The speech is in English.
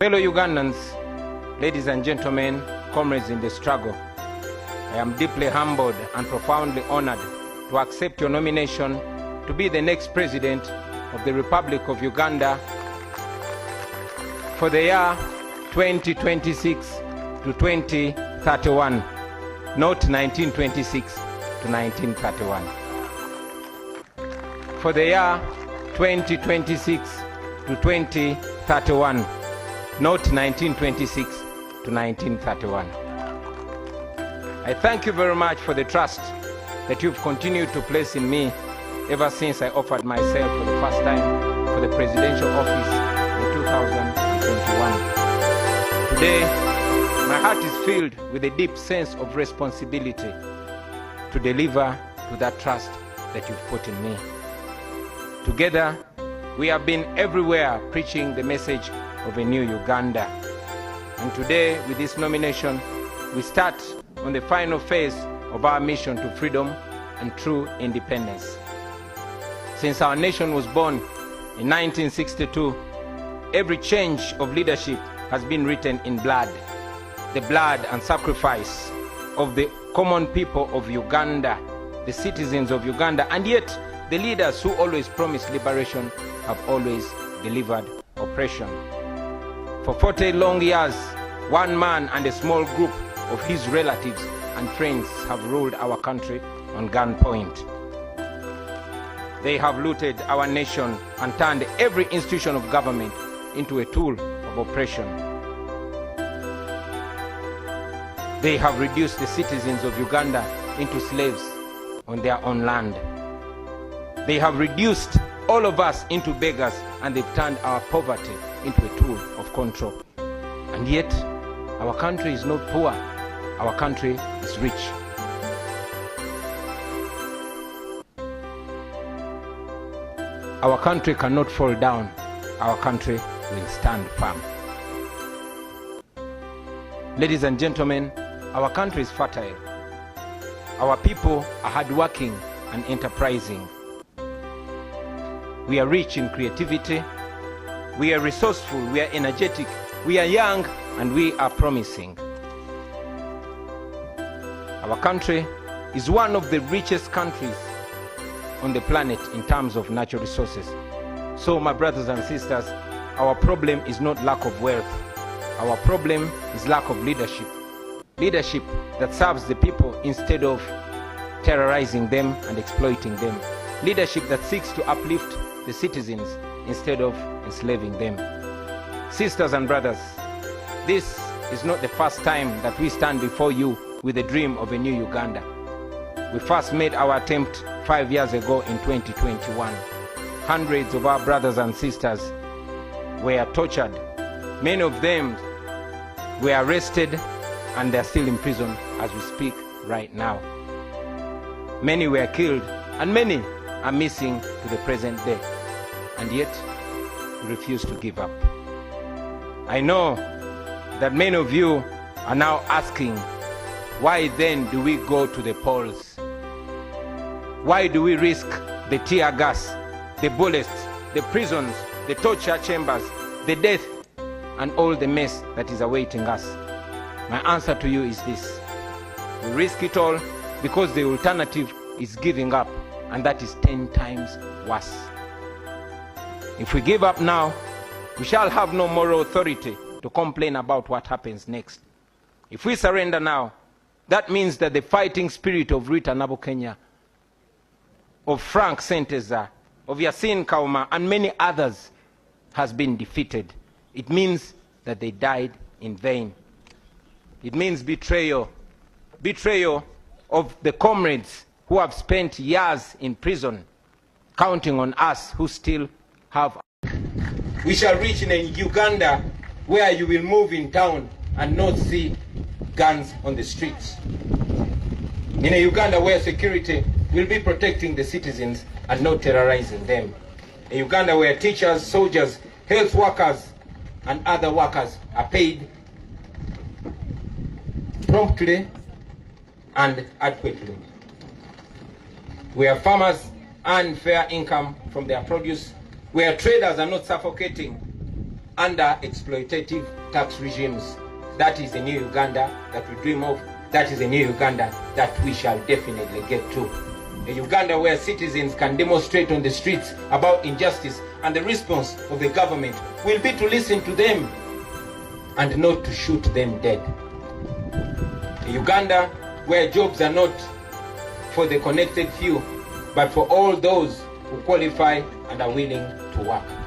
Fellow Ugandans, ladies and gentlemen, comrades in the struggle, I am deeply humbled and profoundly honored to accept your nomination to be the next president of the Republic of Uganda for the year 2026 to 2031, not 1926 to 1931. For the year 2026 to 2031, not 1926 to 1931. I thank you very much for the trust that you've continued to place in me ever since I offered myself for the first time for the presidential office in 2021. Today, my heart is filled with a deep sense of responsibility to deliver to that trust that you've put in me. Together, we have been everywhere preaching the message of a new Uganda. And today, with this nomination, we start on the final phase of our mission to freedom and true independence. Since our nation was born in 1962, every change of leadership has been written in blood, the blood and sacrifice of the common people of Uganda, the citizens of Uganda, and yet the leaders who always promised liberation have always delivered oppression. For 40 long years, one man and a small group of his relatives and friends have ruled our country on gunpoint. They have looted our nation and turned every institution of government into a tool of oppression. They have reduced the citizens of Uganda into slaves on their own land. They have reduced all of us into beggars, and they've turned our poverty into a tool of control. And yet, our country is not poor. Our country is rich. Our country cannot fall down. Our country will stand firm. Ladies and gentlemen, our country is fertile. Our people are hardworking and enterprising. We are rich in creativity. We are resourceful. We are energetic. We are young, and we are promising. Our country is one of the richest countries on the planet in terms of natural resources. So, my brothers and sisters, our problem is not lack of wealth. Our problem is lack of leadership. Leadership that serves the people instead of terrorizing them and exploiting them. Leadership that seeks to uplift the citizens instead of enslaving them. Sisters and brothers, this is not the first time that we stand before you with a dream of a new Uganda. We first made our attempt 5 years ago in 2021. Hundreds of our brothers and sisters were tortured. Many of them were arrested, and they are still in prison as we speak right now. Many were killed, and many are missing to the present day. And yet, we refuse to give up. I know that many of you are now asking, why then do we go to the polls? Why do we risk the tear gas, the bullets, the prisons, the torture chambers, the death, and all the mess that is awaiting us? My answer to you is this: we risk it all because the alternative is giving up, and that is 10 times worse. If we give up now, we shall have no moral authority to complain about what happens next. If we surrender now, that means that the fighting spirit of Rita Nabukenya, of Frank Senteza, of Yasin Kauma, and many others has been defeated. It means that they died in vain. It means betrayal. Betrayal of the comrades who have spent years in prison, counting on us who still have. We shall reach in a Uganda where you will move in town and not see guns on the streets. In a Uganda where security will be protecting the citizens and not terrorizing them. A Uganda where teachers, soldiers, health workers, and other workers are paid promptly and adequately. Where farmers earn fair income from their produce. Where traders are not suffocating under exploitative tax regimes. That is a new Uganda that we dream of. That is a new Uganda that we shall definitely get to. A Uganda where citizens can demonstrate on the streets about injustice, and the response of the government will be to listen to them and not to shoot them dead. A Uganda where jobs are not for the connected few, but for all those who qualify and are willing to work.